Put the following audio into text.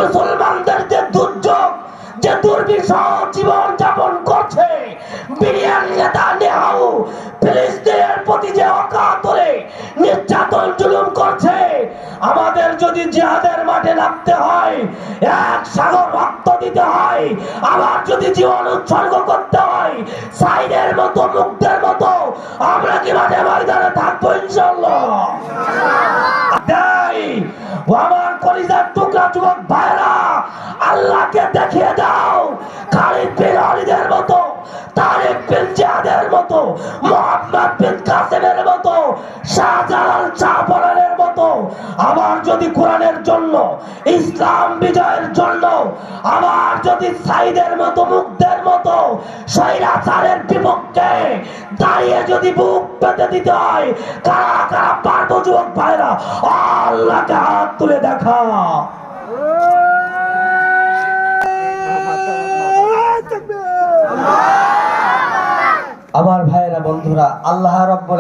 মুসলমানদের যে দুর্যোগ, যে দুর্বিষহ জীবন যাপন করছে, বিরিয়ানি নেতানিয়াহু ফিলিস্তিনের প্রতি যে অকাতরে নির্যাতন জুলুম করছে, আমাদের যদি জিহাদের মাঠে নামতে হয়, এক সাগর রক্ত দিতে হয়, আবার যদি জীবন উৎসর্গ করতে হয়, সাইদের মতো মুগ্ধের মতো আমরা কি মাঠে ময়দানে থাকবো ইনশাআল্লাহ। আমার কলিজার টুকরা যুবক ভাইরা, আল্লাহকে দেখিয়ে দাও খালিদ বিন ওয়ালিদের মতো, তারেক বিন জিয়াদের মতো, মুহাম্মদ বিন কাসেমের মতো, শাহজালাল শাহপরানের মতো। আবার যদি কোরআনের জন্য, ইসলাম বিজয়ের জন্য, আবার যদি সাইদের মতো মুগ্ধের মতো স্বৈরাচারের বিপক্ষে দাঁড়িয়ে যদি বুক পেতে দিতে হয়, কারা কারা পারবো যুবক ভাইরা? আল্লাহকে হাত তুলে দেখা। আমার ভাইয়েরা, বন্ধুরা, আল্লাহ রাব্বুল